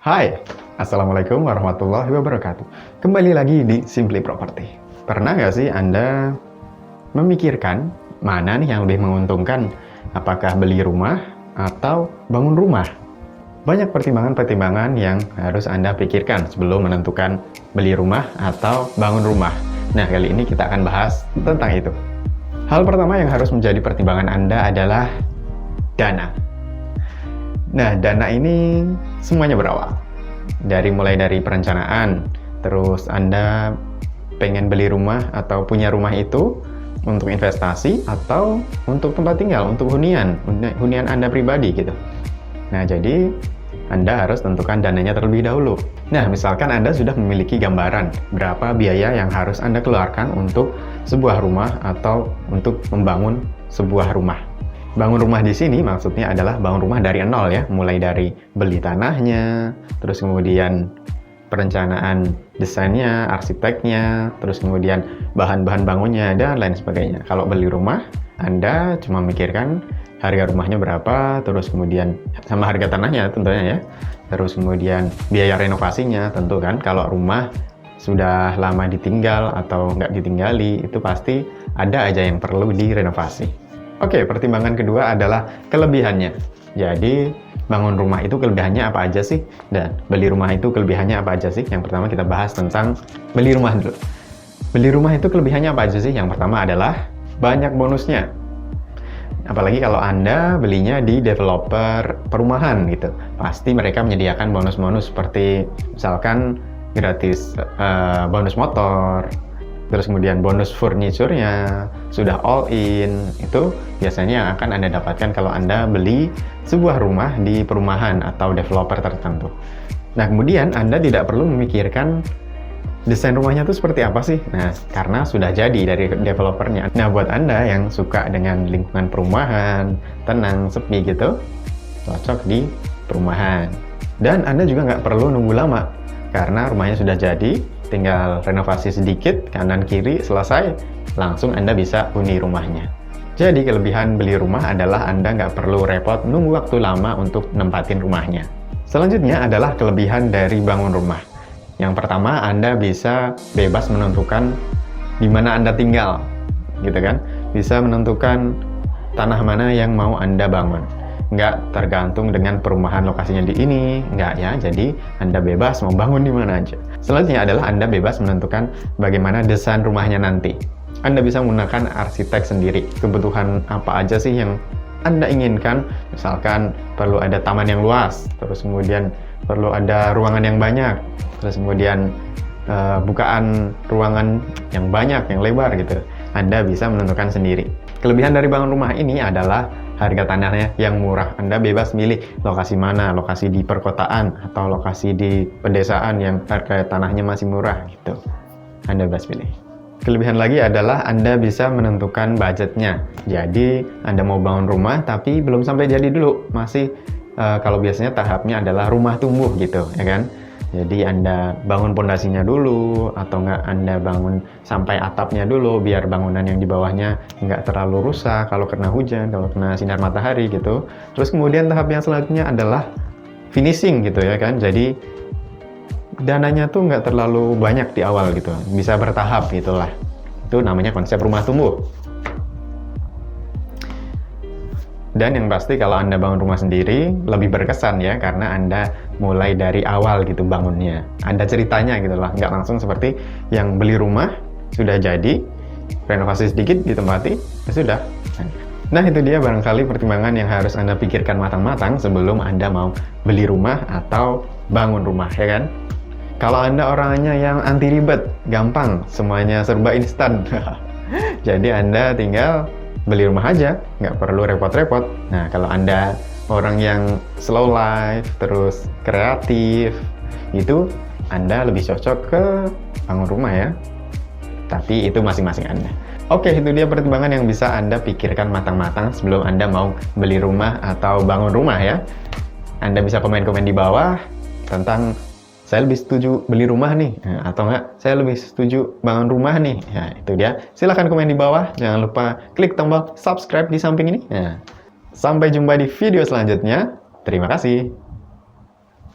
Hai, Assalamualaikum warahmatullahi wabarakatuh. Kembali lagi di Simply Property. Pernah nggak sih Anda memikirkan mana nih yang lebih menguntungkan? Apakah beli rumah atau bangun rumah? Banyak pertimbangan-pertimbangan yang harus Anda pikirkan sebelum menentukan beli rumah atau bangun rumah. Nah, kali ini kita akan bahas tentang itu. Hal pertama yang harus menjadi pertimbangan Anda adalah dana. Nah, dana ini semuanya berawal. Mulai dari perencanaan, terus Anda pengen beli rumah atau punya rumah itu untuk investasi atau untuk tempat tinggal, untuk hunian Anda pribadi gitu. Nah, jadi Anda harus tentukan dananya terlebih dahulu. Nah, misalkan Anda sudah memiliki gambaran berapa biaya yang harus Anda keluarkan untuk sebuah rumah atau untuk membangun sebuah rumah. Bangun rumah di sini maksudnya adalah bangun rumah dari nol ya, mulai dari beli tanahnya, terus kemudian perencanaan desainnya, arsiteknya, terus kemudian bahan-bahan bangunnya, dan lain sebagainya. Kalau beli rumah, Anda cuma mikirkan harga rumahnya berapa, terus kemudian sama harga tanahnya tentunya ya, terus kemudian biaya renovasinya tentu kan. Kalau rumah sudah lama ditinggal atau nggak ditinggali, itu pasti ada aja yang perlu direnovasi. Oke, pertimbangan kedua adalah kelebihannya. Jadi, bangun rumah itu kelebihannya apa aja sih? Dan beli rumah itu kelebihannya apa aja sih? Yang pertama kita bahas tentang beli rumah dulu. Beli rumah itu kelebihannya apa aja sih? Yang pertama adalah banyak bonusnya. Apalagi kalau Anda belinya di developer perumahan gitu. Pasti mereka menyediakan bonus-bonus seperti misalkan gratis bonus motor, terus kemudian bonus furniture-nya, sudah all in, itu biasanya yang akan Anda dapatkan kalau Anda beli sebuah rumah di perumahan atau developer tertentu. Nah, kemudian Anda tidak perlu memikirkan desain rumahnya itu seperti apa sih? Nah, karena sudah jadi dari developernya. Nah, buat Anda yang suka dengan lingkungan perumahan, tenang, sepi gitu, cocok di perumahan. Dan Anda juga nggak perlu nunggu lama, karena rumahnya sudah jadi, tinggal renovasi sedikit, kanan kiri, selesai, langsung Anda bisa huni rumahnya. Jadi kelebihan beli rumah adalah Anda nggak perlu repot nunggu waktu lama untuk nempatin rumahnya. Selanjutnya adalah kelebihan dari bangun rumah. Yang pertama, Anda bisa bebas menentukan di mana Anda tinggal, gitu kan? Bisa menentukan tanah mana yang mau Anda bangun. Nggak tergantung dengan perumahan lokasinya di ini, nggak ya. Jadi Anda bebas mau bangun di mana aja. Selanjutnya adalah Anda bebas menentukan bagaimana desain rumahnya nanti. Anda bisa menggunakan arsitek sendiri. Kebutuhan apa aja sih yang Anda inginkan? Misalkan perlu ada taman yang luas, terus kemudian perlu ada ruangan yang banyak, terus kemudian bukaan ruangan yang banyak, yang lebar gitu. Anda bisa menentukan sendiri. Kelebihan dari bangun rumah ini adalah harga tanahnya yang murah. Anda bebas milih lokasi mana, lokasi di perkotaan atau lokasi di pedesaan yang harga tanahnya masih murah gitu. Anda bebas pilih. Kelebihan lagi adalah Anda bisa menentukan budgetnya. Jadi Anda mau bangun rumah tapi belum sampai jadi dulu. Masih kalau biasanya tahapnya adalah rumah tumbuh gitu, ya kan? Jadi Anda bangun pondasinya dulu, atau nggak Anda bangun sampai atapnya dulu, biar bangunan yang di bawahnya nggak terlalu rusak kalau kena hujan, kalau kena sinar matahari gitu. Terus kemudian tahap yang selanjutnya adalah finishing gitu ya kan. Jadi dananya tuh nggak terlalu banyak di awal gitu, bisa bertahap gitulah. Itu namanya konsep rumah tumbuh. Dan yang pasti kalau Anda bangun rumah sendiri lebih berkesan ya, karena Anda mulai dari awal gitu bangunnya. Ada ceritanya gitu lah, nggak langsung seperti yang beli rumah, sudah jadi, renovasi sedikit ditempati, ya sudah. Nah, itu dia barangkali pertimbangan yang harus Anda pikirkan matang-matang sebelum Anda mau beli rumah atau bangun rumah, ya kan? Kalau Anda orangnya yang anti ribet, gampang, semuanya serba instan. Jadi Anda tinggal beli rumah aja, nggak perlu repot-repot. Nah, kalau Anda orang yang slow life, terus kreatif, itu Anda lebih cocok ke bangun rumah ya. Tapi itu masing-masing Anda. Oke, itu dia pertimbangan yang bisa Anda pikirkan matang-matang sebelum Anda mau beli rumah atau bangun rumah ya. Anda bisa komen-komen di bawah tentang saya lebih setuju beli rumah nih, atau enggak, saya lebih setuju bangun rumah nih. Ya, itu dia. Silahkan komen di bawah. Jangan lupa klik tombol subscribe di samping ini. Sampai jumpa di video selanjutnya. Terima kasih.